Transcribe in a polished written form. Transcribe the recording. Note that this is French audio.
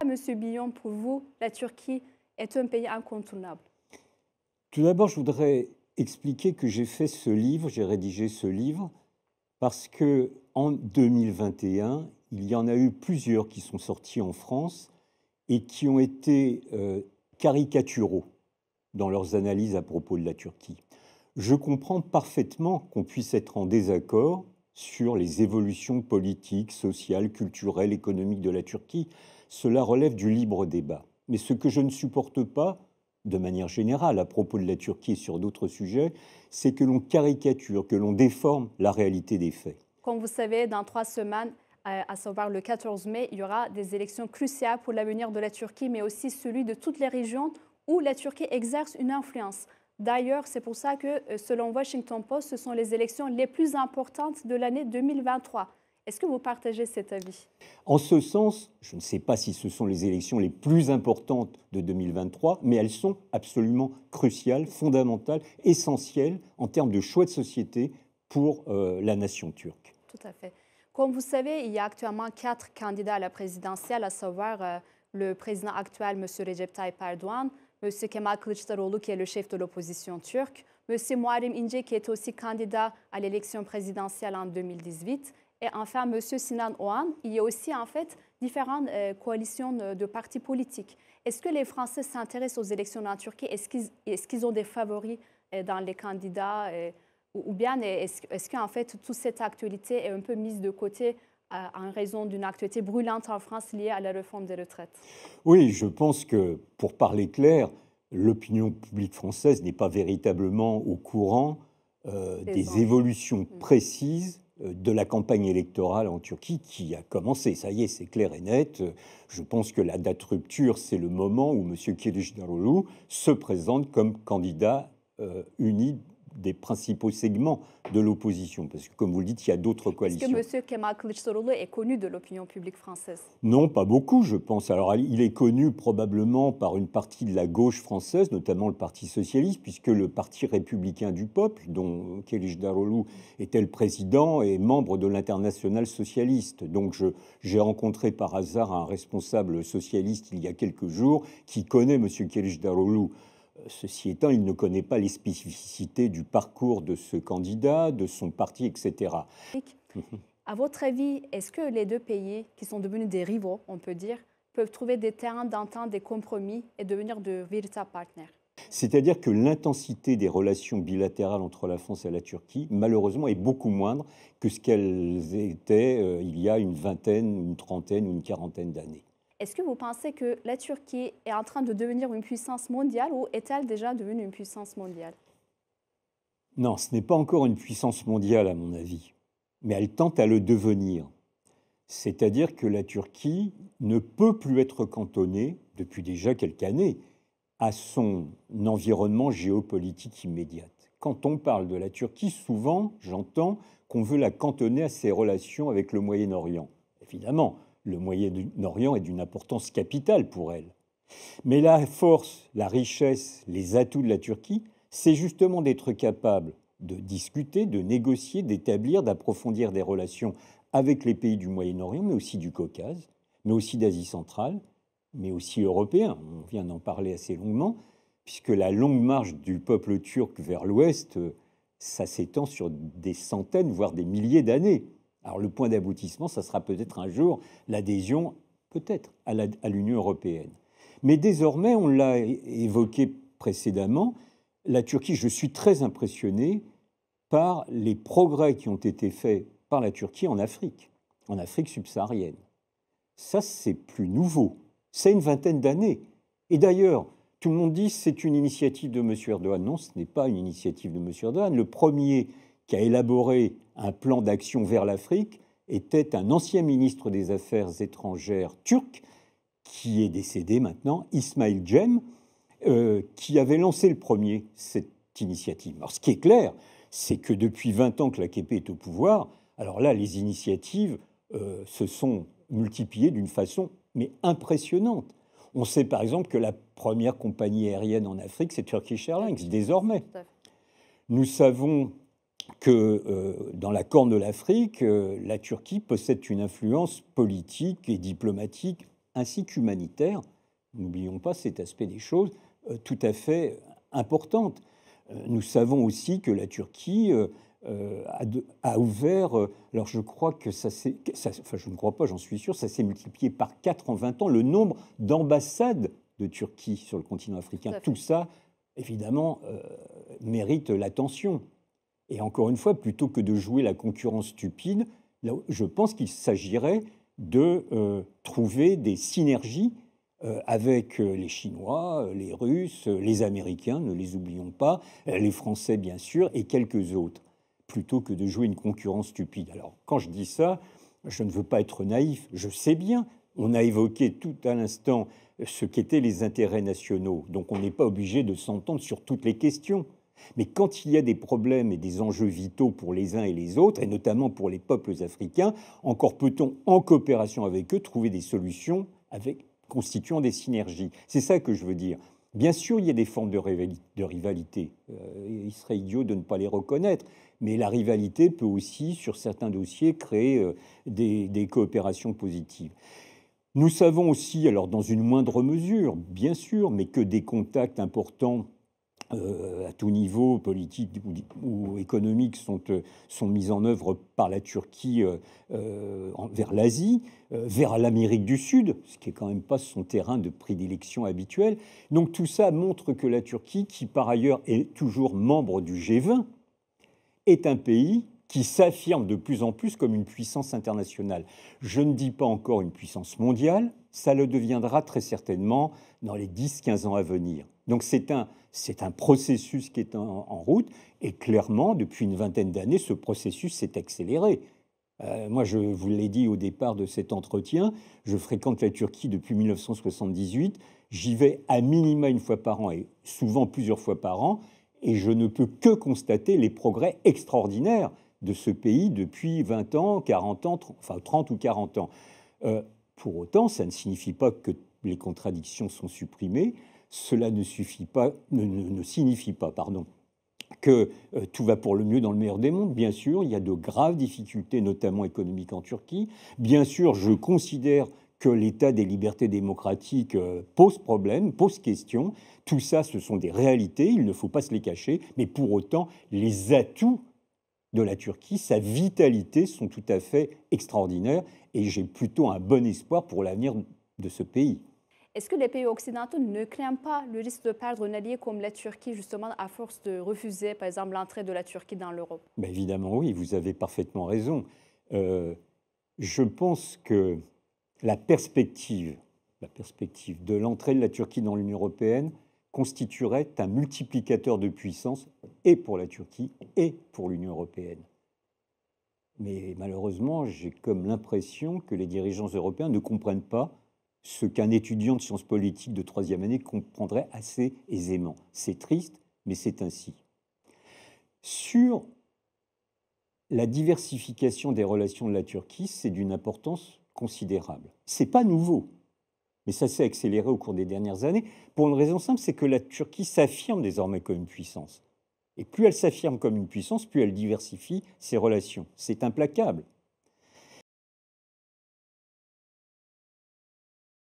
Monsieur Billon, pour vous, la Turquie est un pays incontournable? Tout d'abord, je voudrais expliquer que j'ai fait ce livre, j'ai rédigé ce livre, parce que en 2021, il y en a eu plusieurs qui sont sortis en France et qui ont été caricaturaux dans leurs analyses à propos de la Turquie. Je comprends parfaitement qu'on puisse être en désaccord sur les évolutions politiques, sociales, culturelles, économiques de la Turquie. Cela relève du libre débat. Mais ce que je ne supporte pas, de manière générale, à propos de la Turquie et sur d'autres sujets, c'est que l'on caricature, que l'on déforme la réalité des faits. Comme vous savez, dans 3 semaines, à savoir le 14 mai, il y aura des élections cruciales pour l'avenir de la Turquie, mais aussi celui de toutes les régions où la Turquie exerce une influence. D'ailleurs, c'est pour ça que, selon Washington Post, ce sont les élections les plus importantes de l'année 2023. Est-ce que vous partagez cet avis? En ce sens, je ne sais pas si ce sont les élections les plus importantes de 2023, mais elles sont absolument cruciales, fondamentales, essentielles en termes de choix de société pour la nation turque. Tout à fait. Comme vous savez, il y a actuellement 4 candidats à la présidentielle, à savoir le président actuel, M. Recep Tayyip Erdoğan, M. Kemal Kılıçdaroğlu, qui est le chef de l'opposition turque, M. Muharrem İnce, qui est aussi candidat à l'élection présidentielle en 2018, et enfin M. Sinan Oğan. Il y a aussi en fait différentes coalitions de partis politiques. Est-ce que les Français s'intéressent aux élections en Turquie? Est-ce qu'ils ont des favoris dans les candidats ou bien est-ce qu'en fait toute cette actualité est un peu mise de côté en raison d'une actualité brûlante en France liée à la réforme des retraites? Oui, je pense que, pour parler clair, l'opinion publique française n'est pas véritablement au courant des évolutions précises de la campagne électorale en Turquie qui a commencé. Ça y est, c'est clair et net. Je pense que la date rupture, c'est le moment où M. Kılıçdaroğlu se présente comme candidat uni des principaux segments de l'opposition. Parce que, comme vous le dites, il y a d'autres coalitions. Est-ce que M. Kemal Kılıçdaroğlu est connu de l'opinion publique française? Non, pas beaucoup, je pense. Alors, il est connu probablement par une partie de la gauche française, notamment le Parti socialiste, puisque le Parti républicain du peuple, dont Kılıçdaroğlu était le président, est membre de l'Internationale socialiste. Donc, j'ai rencontré par hasard un responsable socialiste il y a quelques jours qui connaît M. Kılıçdaroğlu. Ceci étant, il ne connaît pas les spécificités du parcours de ce candidat, de son parti, etc. À votre avis, est-ce que les deux pays, qui sont devenus des rivaux, on peut dire, peuvent trouver des terrains d'entente, des compromis et devenir de véritables partenaires? C'est-à-dire que l'intensité des relations bilatérales entre la France et la Turquie, malheureusement, est beaucoup moindre que ce qu'elles étaient il y a une vingtaine, une trentaine ou une quarantaine d'années. Est-ce que vous pensez que la Turquie est en train de devenir une puissance mondiale ou est-elle déjà devenue une puissance mondiale? Non, ce n'est pas encore une puissance mondiale, à mon avis, mais elle tente à le devenir. C'est-à-dire que la Turquie ne peut plus être cantonnée, depuis déjà quelques années, à son environnement géopolitique immédiat. Quand on parle de la Turquie, souvent, j'entends qu'on veut la cantonner à ses relations avec le Moyen-Orient. Évidemment, le Moyen-Orient est d'une importance capitale pour elle. Mais la force, la richesse, les atouts de la Turquie, c'est justement d'être capable de discuter, de négocier, d'établir, d'approfondir des relations avec les pays du Moyen-Orient, mais aussi du Caucase, mais aussi d'Asie centrale, mais aussi européens. On vient d'en parler assez longuement, puisque la longue marche du peuple turc vers l'Ouest, ça s'étend sur des centaines, voire des milliers d'années. Alors le point d'aboutissement, ça sera peut-être un jour l'adhésion, peut-être, à l'Union européenne. Mais désormais, on l'a évoqué précédemment, la Turquie, je suis très impressionné par les progrès qui ont été faits par la Turquie en Afrique subsaharienne. Ça, c'est plus nouveau. C'est une vingtaine d'années. Et d'ailleurs, tout le monde dit que c'est une initiative de M. Erdogan. Non, ce n'est pas une initiative de M. Erdogan. Le premier qui a élaboré un plan d'action vers l'Afrique était un ancien ministre des Affaires étrangères turc, qui est décédé maintenant, Ismail Cem, qui avait lancé le premier cette initiative. Alors, ce qui est clair, c'est que depuis 20 ans que l'AKP est au pouvoir, alors là, les initiatives se sont multipliées d'une façon mais impressionnante. On sait par exemple que la première compagnie aérienne en Afrique, c'est Turkish Airlines, désormais. Nous savons que dans la Corne de l'Afrique, la Turquie possède une influence politique et diplomatique ainsi qu'humanitaire. N'oublions pas cet aspect des choses tout à fait importante. Nous savons aussi que la Turquie a ouvert, alors je crois que enfin je ne crois pas, j'en suis sûr, ça s'est multiplié par 4 en 20 ans, le nombre d'ambassades de Turquie sur le continent africain. Tout ça, évidemment, mérite l'attention. Et encore une fois, plutôt que de jouer la concurrence stupide, là, je pense qu'il s'agirait de trouver des synergies avec les Chinois, les Russes, les Américains, ne les oublions pas, les Français bien sûr, et quelques autres, plutôt que de jouer une concurrence stupide. Alors, quand je dis ça, je ne veux pas être naïf, je sais bien, on a évoqué tout à l'instant ce qu'étaient les intérêts nationaux, donc on n'est pas obligé de s'entendre sur toutes les questions. Mais quand il y a des problèmes et des enjeux vitaux pour les uns et les autres, et notamment pour les peuples africains, encore peut-on, en coopération avec eux, trouver des solutions constituant des synergies. C'est ça que je veux dire. Bien sûr, il y a des formes de rivalité. Il serait idiot de ne pas les reconnaître. Mais la rivalité peut aussi, sur certains dossiers, créer des coopérations positives. Nous savons aussi, alors dans une moindre mesure, bien sûr, mais que des contacts importants à tout niveau, politique ou économique, sont mis en œuvre par la Turquie vers l'Asie, vers l'Amérique du Sud, ce qui n'est quand même pas son terrain de prédilection habituel. Donc tout ça montre que la Turquie, qui par ailleurs est toujours membre du G20, est un pays qui s'affirme de plus en plus comme une puissance internationale. Je ne dis pas encore une puissance mondiale, ça le deviendra très certainement dans les 10-15 ans à venir. Donc c'est un processus qui est en route, et clairement, depuis une vingtaine d'années, ce processus s'est accéléré. Moi, je vous l'ai dit au départ de cet entretien, je fréquente la Turquie depuis 1978, j'y vais à minima une fois par an, et souvent plusieurs fois par an, et je ne peux que constater les progrès extraordinaires de ce pays depuis 20 ans, 40 ans, enfin 30 ou 40 ans. Pour autant, ça ne signifie pas que les contradictions sont supprimées. Cela ne signifie pas que tout va pour le mieux dans le meilleur des mondes. Bien sûr, il y a de graves difficultés, notamment économiques en Turquie. Bien sûr, je considère que l'état des libertés démocratiques pose problème, pose question. Tout ça, ce sont des réalités, il ne faut pas se les cacher. Mais pour autant, les atouts de la Turquie, sa vitalité sont tout à fait extraordinaires. Et j'ai plutôt un bon espoir pour l'avenir de ce pays. Est-ce que les pays occidentaux ne craignent pas le risque de perdre un allié comme la Turquie, justement, à force de refuser, par exemple, l'entrée de la Turquie dans l'Europe? Ben évidemment, oui, vous avez parfaitement raison. Je pense que la perspective de l'entrée de la Turquie dans l'Union européenne constituerait un multiplicateur de puissance et pour la Turquie et pour l'Union européenne. Mais malheureusement, j'ai comme l'impression que les dirigeants européens ne comprennent pas ce qu'un étudiant de sciences politiques de 3e année comprendrait assez aisément. C'est triste, mais c'est ainsi. Sur la diversification des relations de la Turquie, c'est d'une importance considérable. C'est pas nouveau, mais ça s'est accéléré au cours des dernières années pour une raison simple, c'est que la Turquie s'affirme désormais comme une puissance. Et plus elle s'affirme comme une puissance, plus elle diversifie ses relations. C'est implacable.